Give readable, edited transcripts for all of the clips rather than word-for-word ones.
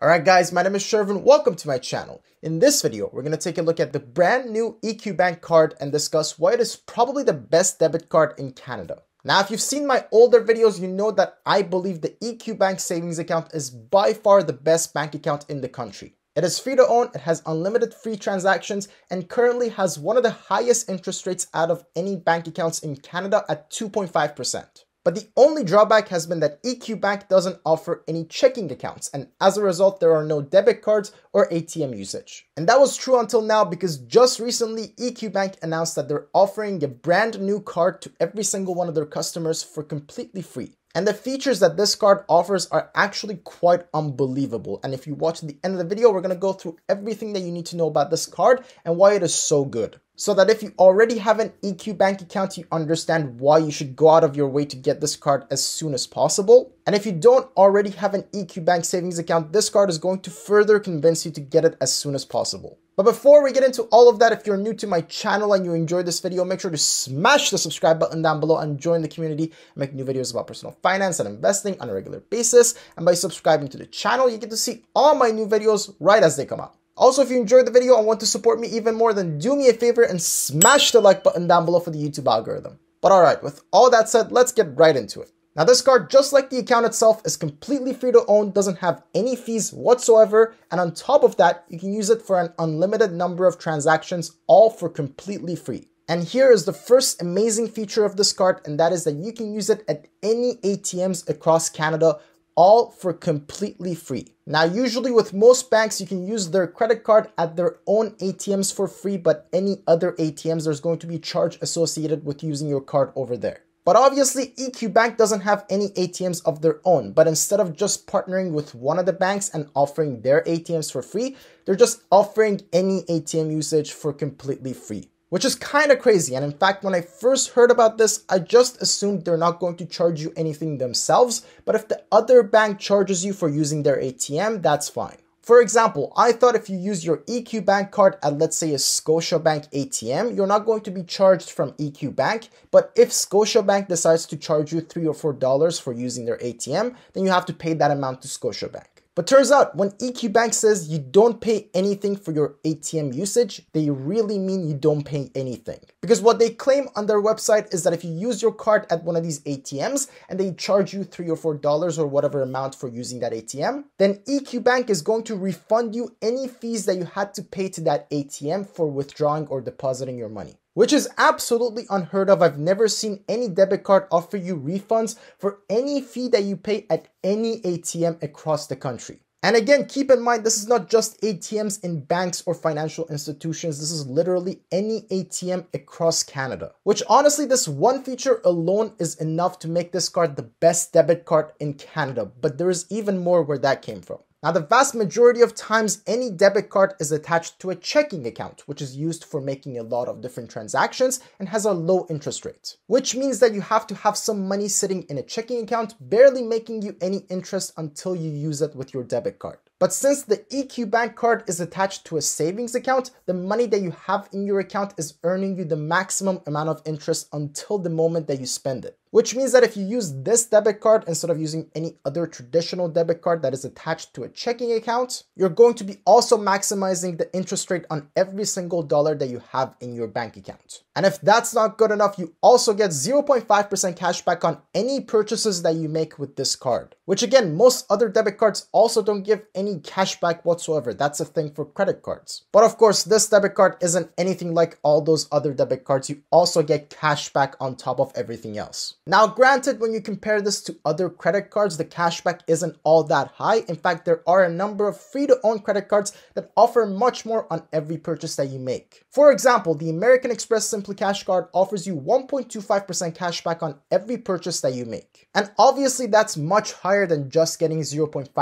Alright guys, my name is Shervin. Welcome to my channel. In this video, we're going to take a look at the brand new EQ Bank card and discuss why it is probably the best debit card in Canada. Now, if you've seen my older videos, you know that I believe the EQ Bank savings account is by far the best bank account in the country. It is free to own, it has unlimited free transactions, and currently has one of the highest interest rates out of any bank accounts in Canada at 2.5%. But the only drawback has been that EQ Bank doesn't offer any checking accounts, and as a result, there are no debit cards or ATM usage. And that was true until now, because just recently, EQ Bank announced that they're offering a brand new card to every single one of their customers for completely free. And the features that this card offers are actually quite unbelievable. And if you watch the end of the video, we're going to go through everything that you need to know about this card and why it is so good. So that if you already have an EQ Bank account, you understand why you should go out of your way to get this card as soon as possible. And if you don't already have an EQ Bank savings account, this card is going to further convince you to get it as soon as possible. But before we get into all of that, if you're new to my channel and you enjoyed this video, make sure to smash the subscribe button down below and join the community. I make new videos about personal finance and investing on a regular basis. And by subscribing to the channel, you get to see all my new videos right as they come out. Also, if you enjoyed the video and want to support me even more, then do me a favor and smash the like button down below for the YouTube algorithm. But alright, with all that said, let's get right into it. Now, this card, just like the account itself, is completely free to own, doesn't have any fees whatsoever, and on top of that, you can use it for an unlimited number of transactions, all for completely free. And here is the first amazing feature of this card, and that is that you can use it at any ATMs across Canada, all for completely free. Now, usually with most banks, you can use their credit card at their own ATMs for free, but any other ATMs, there's going to be a charge associated with using your card over there. But obviously, EQ Bank doesn't have any ATMs of their own, but instead of just partnering with one of the banks and offering their ATMs for free, they're just offering any ATM usage for completely free, which is kind of crazy. And in fact, when I first heard about this, I just assumed they're not going to charge you anything themselves, but if the other bank charges you for using their ATM, that's fine. For example, I thought if you use your EQ Bank card at, let's say, a Scotiabank ATM, you're not going to be charged from EQ Bank, but if Scotiabank decides to charge you $3 or $4 for using their ATM, then you have to pay that amount to Scotiabank. But turns out, when EQ Bank says you don't pay anything for your ATM usage, they really mean you don't pay anything. Because what they claim on their website is that if you use your card at one of these ATMs and they charge you $3 or $4 or whatever amount for using that ATM, then EQ Bank is going to refund you any fees that you had to pay to that ATM for withdrawing or depositing your money. Which is absolutely unheard of. I've never seen any debit card offer you refunds for any fee that you pay at any ATM across the country. And again, keep in mind, this is not just ATMs in banks or financial institutions. This is literally any ATM across Canada. Which honestly, this one feature alone is enough to make this card the best debit card in Canada. But there is even more where that came from. Now, the vast majority of times, any debit card is attached to a checking account, which is used for making a lot of different transactions and has a low interest rate. Which means that you have to have some money sitting in a checking account, barely making you any interest until you use it with your debit card. But since the EQ Bank card is attached to a savings account, the money that you have in your account is earning you the maximum amount of interest until the moment that you spend it. Which means that if you use this debit card instead of using any other traditional debit card that is attached to a checking account, you're going to be also maximizing the interest rate on every single dollar that you have in your bank account. And if that's not good enough, you also get 0.5% cash back on any purchases that you make with this card. Which again, most other debit cards also don't give any cash back whatsoever. That's a thing for credit cards. But of course, this debit card isn't anything like all those other debit cards. You also get cash back on top of everything else. Now, granted, when you compare this to other credit cards, the cashback isn't all that high. In fact, there are a number of free-to-own credit cards that offer much more on every purchase that you make. For example, the American Express Simply Cash card offers you 1.25% cashback on every purchase that you make. And obviously, that's much higher than just getting 0.5%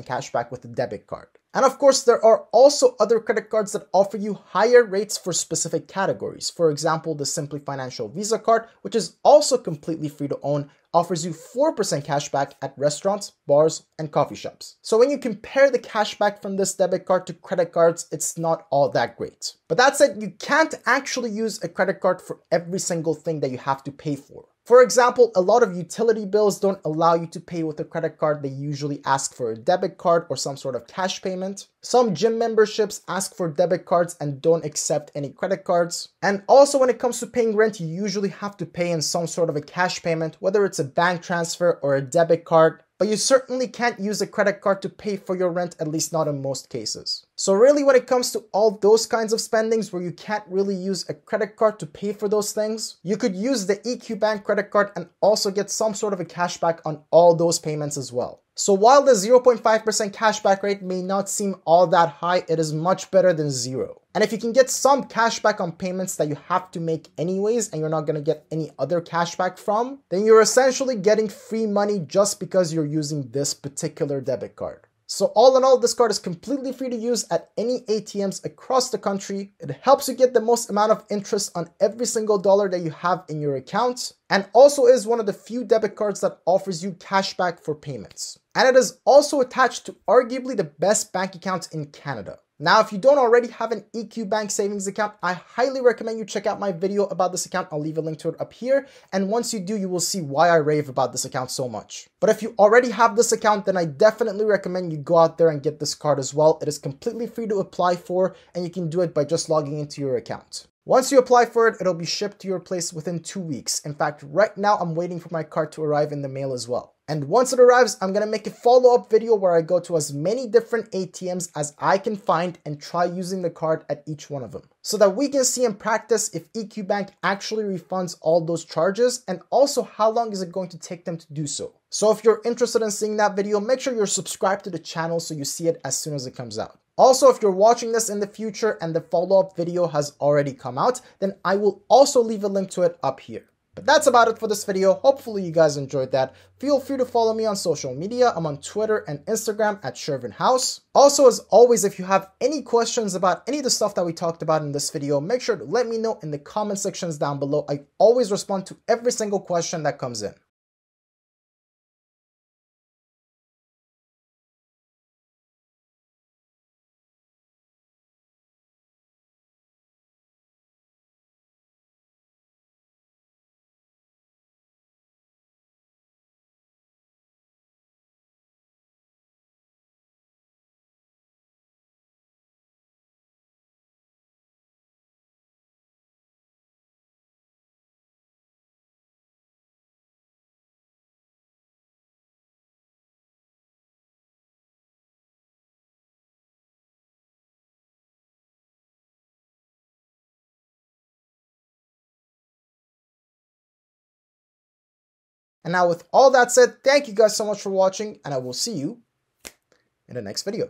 cashback with a debit card. And of course, there are also other credit cards that offer you higher rates for specific categories. For example, the Simply Financial Visa card, which is also completely free to own, offers you 4% cashback at restaurants, bars, and coffee shops. So when you compare the cashback from this debit card to credit cards, it's not all that great. But that said, you can't actually use a credit card for every single thing that you have to pay for. For example, a lot of utility bills don't allow you to pay with a credit card. They usually ask for a debit card or some sort of cash payment. Some gym memberships ask for debit cards and don't accept any credit cards. And also when it comes to paying rent, you usually have to pay in some sort of a cash payment, whether it's a bank transfer or a debit card. But you certainly can't use a credit card to pay for your rent, at least not in most cases. So really when it comes to all those kinds of spendings where you can't really use a credit card to pay for those things, you could use the EQ Bank credit card and also get some sort of a cashback on all those payments as well. So while the 0.5% cashback rate may not seem all that high, it is much better than zero. And if you can get some cashback on payments that you have to make anyways and you're not going to get any other cashback from, then you're essentially getting free money just because you're using this particular debit card. So all in all, this card is completely free to use at any ATMs across the country. It helps you get the most amount of interest on every single dollar that you have in your account, and also is one of the few debit cards that offers you cashback for payments. And it is also attached to arguably the best bank accounts in Canada. Now, if you don't already have an EQ Bank savings account, I highly recommend you check out my video about this account. I'll leave a link to it up here. And once you do, you will see why I rave about this account so much. But if you already have this account, then I definitely recommend you go out there and get this card as well. It is completely free to apply for, and you can do it by just logging into your account. Once you apply for it, it'll be shipped to your place within 2 weeks. In fact, right now I'm waiting for my card to arrive in the mail as well. And once it arrives, I'm going to make a follow-up video where I go to as many different ATMs as I can find and try using the card at each one of them, so that we can see in practice if EQ Bank actually refunds all those charges, and also how long is it going to take them to do so. So if you're interested in seeing that video, make sure you're subscribed to the channel so you see it as soon as it comes out. Also, if you're watching this in the future and the follow-up video has already come out, then I will also leave a link to it up here. But that's about it for this video. Hopefully you guys enjoyed that. Feel free to follow me on social media. I'm on Twitter and Instagram at Shervin House. Also, as always, if you have any questions about any of the stuff that we talked about in this video, make sure to let me know in the comment sections down below. I always respond to every single question that comes in. And now with all that said, thank you guys so much for watching, and I will see you in the next video.